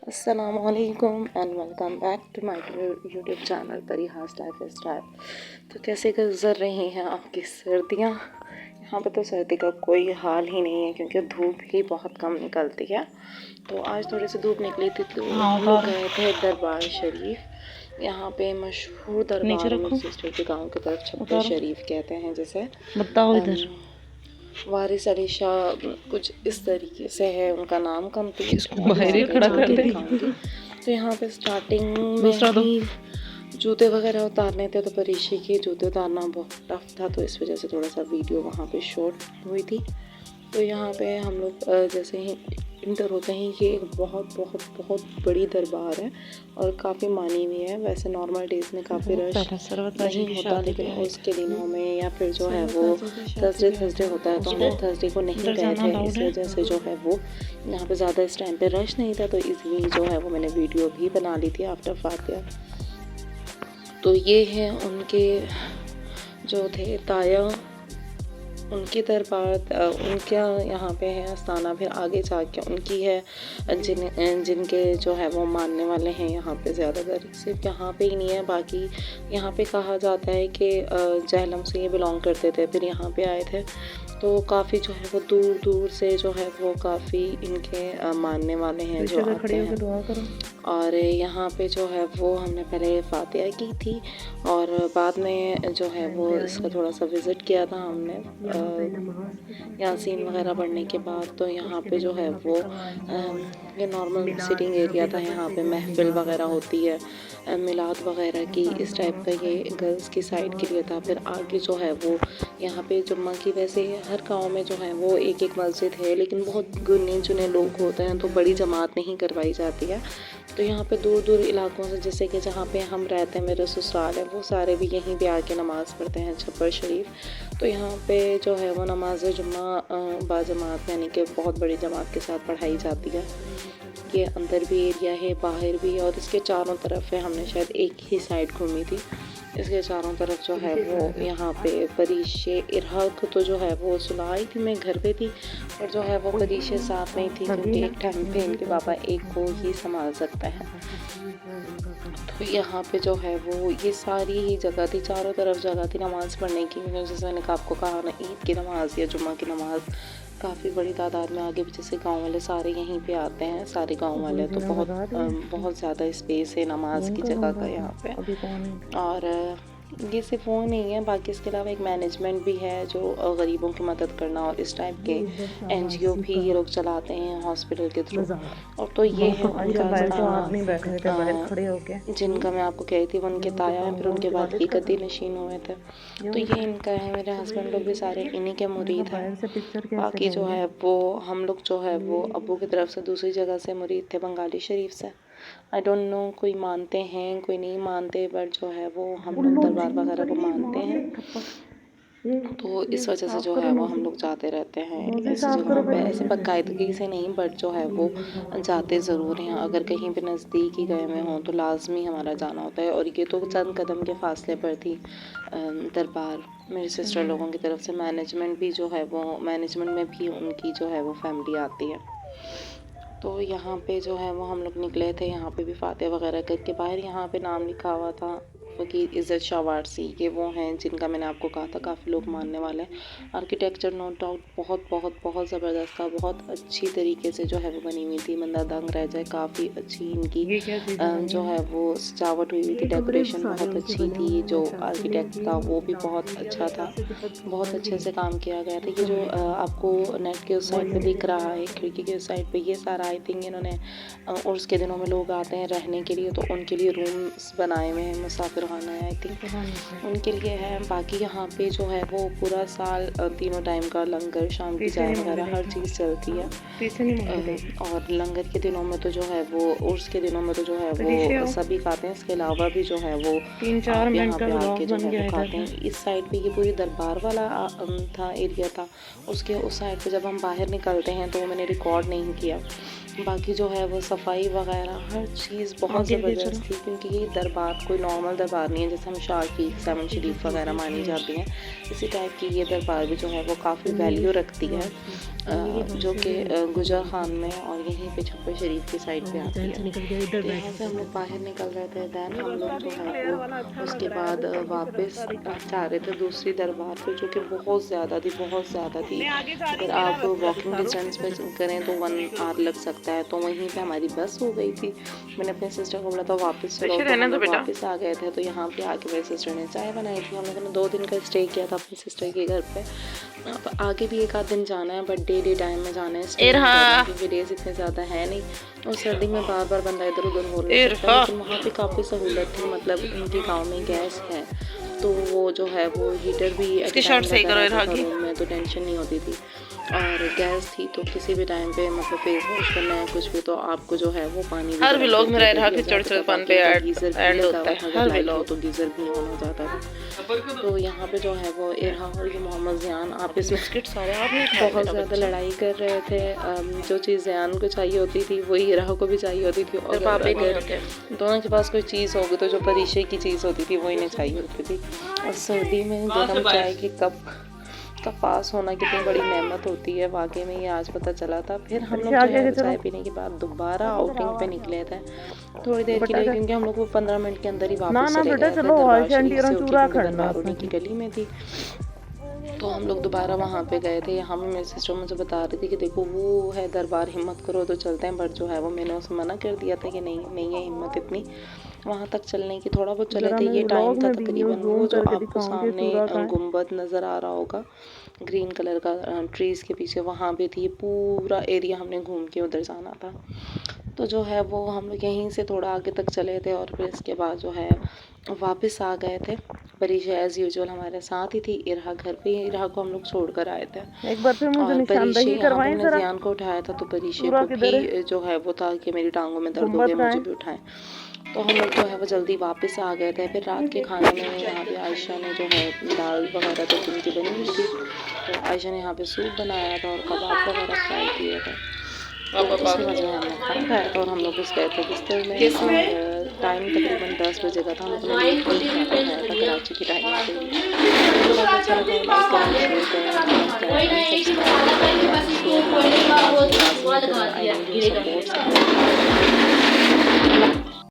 अस्सलामुअलैकुम and welcome back to my YouTube channel Parihas life style. तो कैसे गुजर रही हैं आपकी सर्दियाँ? यहाँ पे तो सर्दी का कोई हाल ही नहीं है क्योंकि धूप ही बहुत कम निकलती है। तो आज थोड़ी सी धूप निकली थी तो हम लोग गए थे दरबार शरीफ। यहाँ पे मशहूर दरबार मेरी सिस्टर के गाँव की तरफ छप्पर शरीफ कहते हैं जिसे। बताओ इधर वारिस अली शाह कुछ इस तरीके से है उनका नाम, कंप्लीट इसको बाहर ही खड़ा कर दे। तो यहाँ पे स्टार्टिंग में ही जूते वगैरह उतारने थे तो परीक्षी के जूते उतारना बहुत टफ था, तो इस वजह से थोड़ा सा वीडियो वहाँ पे शॉर्ट हुई थी। तो यहाँ पे हम लोग जैसे ही इंटर होते हैं, ये एक बहुत बहुत बहुत बड़ी दरबार है और काफ़ी मानी हुई है। वैसे नॉर्मल डेज में काफ़ी रश नहीं होता, लेकिन उसके दिनों में या फिर जो है वो थर्सडे होता है, तो हम थर्सडे को नहीं गए थे, इस वजह से जो है वो यहाँ पे ज़्यादा इस टाइम पे रश नहीं था, तो इजीली जो है वो मैंने वीडियो भी बना ली थी आफ्टर फातिहा। तो ये हैं उनके जो थे ताया, उनकी दरबार उनके यहाँ पे है आस्थाना। फिर आगे जाके उनकी है जिनके जो है वो मानने वाले हैं यहाँ पे ज़्यादातर, सिर्फ यहाँ पे ही नहीं है, बाकी यहाँ पे कहा जाता है कि जहलम से ये बिलोंग करते थे, फिर यहाँ पे आए थे, तो काफ़ी जो है वो दूर दूर से जो है वो काफ़ी इनके मानने वाले हैं जो आते हैं। और यहाँ पे जो है वो हमने पहले फातिहा की थी और बाद में जो है वो इसका थोड़ा सा विज़िट किया था हमने यासीन वगैरह पढ़ने के बाद। तो यहाँ पे जो है वो ये नॉर्मल सिटिंग एरिया था, यहाँ पे महफिल वगैरह होती है मिलाद वगैरह की, इस टाइप का ये गर्ल्स की साइड के लिए था। फिर आगे जो है वो यहाँ पे जुम्मा की, वैसे हर गांव में जो है वो एक एक मस्जिद है, लेकिन बहुत गिने चुने लोग होते हैं तो बड़ी जमात नहीं करवाई जाती है। तो यहाँ पे दूर दूर इलाकों से, जैसे कि जहाँ पे हम रहते हैं, मेरे ससुराल है, वो सारे भी यहीं पे आके नमाज़ पढ़ते हैं छप्पर शरीफ। तो यहाँ पे जो है वो नमाज जुम्मा बाजमात यानी कि बहुत बड़ी जमात के साथ पढ़ाई जाती है। ये अंदर भी एरिया है, बाहर भी, और इसके चारों तरफ है। हमने शायद एक ही साइड घूमी थी, इसके चारों तरफ जो है वो यहाँ पे परीशे इरहक तो जो है वो सुलाई थी, मैं घर पे थी, और जो है वो परीशे साथ नहीं थी क्योंकि एक टाइम पे इनके पापा एक को ही संभाल सकते हैं। तो यहाँ पे जो है वो ये सारी ही जगह थी, चारों तरफ जगह थी नमाज़ पढ़ने की। जैसे मैंने आपको कहा ना, ईद की नमाज़ या जुम्मा की नमाज़ काफ़ी बड़ी तादाद में आगे पीछे से गांव वाले सारे यहीं पे आते हैं, सारे गांव वाले, तो बहुत ज़्यादा स्पेस है नमाज की जगह का यहाँ पे। और ये सिर्फ वो नहीं है, बाकी इसके अलावा एक मैनेजमेंट भी है जो गरीबों की मदद करना और इस टाइप के NGO भी ये लोग चलाते हैं हॉस्पिटल के थ्रू। और तो ये है जिनका मैं आपको कह रही थी, वो उनके ताया हैं, फिर उनके बाद ही गद्दी नशीन हुए थे। तो ये इनका है, मेरे हस्बैंड लोग भी सारे इन्हीं के मुरीद हैं। बाकी जो है वो हम लोग जो है वो अब्बू की तरफ से दूसरी जगह से मुरीद थे, बंगाली शरीफ से। आई डोंट नो, कोई मानते हैं कोई नहीं मानते, बट जो है वो हम लोग दरबार वगैरह को मानते हैं, तो इस वजह से जो है वो हम लोग जाते रहते हैं इस जगह पे। ऐसे बाकायदगी से नहीं, बट जो है वो जाते ज़रूर हैं। अगर कहीं पे नज़दीक ही गए हुए हों तो लाजमी हमारा जाना होता है। और ये तो चंद कदम के फासले पर थी दरबार मेरी सिस्टर लोगों की तरफ से। मैनेजमेंट भी जो है वो, मैनेजमेंट में भी उनकी जो है वो फैमिली आती है। तो यहाँ पे जो है वो हम लोग निकले थे, यहाँ पे भी फातिहा वगैरह करके बाहर यहाँ पे नाम लिखा हुआ था फ़कीर इज़्ज़त शाह वारसी। ये वो हैं जिनका मैंने आपको कहा था काफ़ी लोग मानने वाले हैं। आर्किटेक्चर नो डाउट बहुत बहुत बहुत ज़बरदस्त था, बहुत अच्छी तरीके से जो है वो बनी हुई थी, बंदा दंग रह जाए। काफ़ी अच्छी इनकी जो है वो सजावट हुई थी, डेकोरेशन बहुत अच्छी थी, जो आर्किटेक्ट था वो भी बहुत अच्छा था, बहुत अच्छे से काम किया गया था। ये जो आपको नेट के उस साइड पे दिख रहा है, खिड़की के उस साइड पे, ये सारा आई थिंक इन्होंने उर्स के दिनों में लोग आते हैं रहने के लिए, तो उनके लिए रूम्स बनाए हुए हैं, मुसाफिर खाना है आई थिंक उनके लिए है। बाकी यहाँ पे जो है वो पूरा साल तीनों टाइम का लंगर, शाम की चाय वगैरह हर चीज़ चलती है। और लंगर के दिनों में तो जो है वो, उर्स के दिनों में तो जो है वो सभी खाते हैं, इसके अलावा भी जो है वो 3-4 मिनट पे आके जो है वो खाते हैं। इस साइड पे ये पूरी दरबार वाला था एरिया था, उसके उस साइड पे जब हम बाहर निकलते हैं तो मैंने रिकॉर्ड नहीं किया। बाकी जो है वो सफाई वगैरह हर चीज़ बहुत ज़बरदस्त थी, क्योंकि ये दरबार कोई नॉर्मल दरबार नहीं है जैसे हम शाही सेवन शरीफ वगैरह मानी जाती हैं, इसी टाइप की ये दरबार भी जो है वो काफ़ी वैल्यू रखती है। जो कि गुजर खान में और यहीं पे छप्पर शरीफ की साइड पे आती है। तो यहाँ से हम लोग बाहर निकल रहे थे। दैन हम लोग जो है वो उसके बाद वापस जा रहे थे दूसरी दरबार पे, जो कि बहुत ज़्यादा थी। अगर आप वॉकिंग डिस्टेंस पे करें तो 1 आवर लग सकता है। तो वहीं पे हमारी बस हो गई थी। मैंने अपने सिस्टर को बोला था वापस चलो, तो हम लोग वापस आ गए थे। तो यहाँ पे आके मेरी सिस्टर ने चाय बनाई थी। हम लोगों ने 2 दिन का स्टे किया था अपनी सिस्टर के घर पे। अब आगे भी 1 आध दिन जाना है, बट डे टाइम में जाना है, स्टे क्योंकि डेज इतने ज़्यादा है नहीं और सर्दी में बार बार बंदा इधर उधर हो नहीं सकता। लेकिन वहाँ पे काफ़ी सहूलत थी, मतलब उनके गांव में गैस है तो वो जो है वो हीटर भी रूम में, तो टेंशन नहीं होती थी। और गैस थी तो किसी भी टाइम पे मतलब फेस वॉश करना है कुछ भी, तो आपको जो है वो पानी हर व्लॉग में रह के चढ़ पे ऐड होता है, हर व्लॉग तो गीज़र भी ऑन हो जाता था। तो यहाँ पे जो है वो इरहा और ये मोहम्मद ज़ियान आपस में बहुत ज़्यादा लड़ाई कर रहे थे। जो चीज़ ज़ियान को चाहिए होती थी वही इरहा को भी चाहिए होती थी, और दोनों के पास कोई चीज़ होगी तो जो परीशे की चीज़ होती थी वो इन्हें चाहिए होती थी। और सर्दी में गर्म चाय के कप का पास होना कितनी बड़ी नेमत होती है, वाकई में ये आज पता चला था। फिर हम लोग जो है चाय पीने के बाद दोबारा आउटिंग पे निकले थे थोड़ी देर के लिए, क्योंकि हम लोग को 15 मिनट के अंदर ही वापस चले गए थे। दरबार शरीफ से उठी दरबार उन्हीं की गली में थी। तो हम लोग दोबारा वहाँ पे गए थे। यहाँ में मेरी सिस्टर मुझे बता रही थी कि देखो वो है दरबार, हिम्मत करो तो चलते हैं। बट जो है वो मैंने उसे मना कर दिया था कि नहीं है हिम्मत इतनी वहाँ तक चलने की। थोड़ा बहुत चले थे, ये टाइम था तकरीबन। वो जो आपको सामने गुम्बद नज़र आ रहा होगा ग्रीन कलर का ट्रीज़ के पीछे, वहाँ पे थी। पूरा एरिया हमने घूम के उधर जाना था। तो जो है वो हम लोग यहीं से थोड़ा आगे तक चले थे और फिर इसके बाद जो है वापस आ गए थे। परीशा एज़ यूजुअल हमारे साथ ही थी। इरहा घर पे ही, इरहा को हम लोग छोड़ कर आए थे। एक बार फिर मुझे निशानदेही करवाएं जरा। ज़ियान को उठाया था तो परीशा को भी जो है वो था कि मेरी टांगों में दर्द हो गया, मुझे भी उठाएं। तो हम लोग जो है वो जल्दी वापस आ गए थे। फिर रात के खाने में यहाँ पे आयशा ने जो है दाल वगैरह तो उनकी बनी हुई थी, तो आयशा ने यहाँ पे सूप बनाया था और कबाब वगैरह फ्राई किए थे। तो उसके बाद जो है हमने खाना खाया था और हम लोग उस गए थे बिस्तर में। और टाइम तकरीबन 10 बजे का था। हम लोग ने खाना खाया था कराची की टाइम से।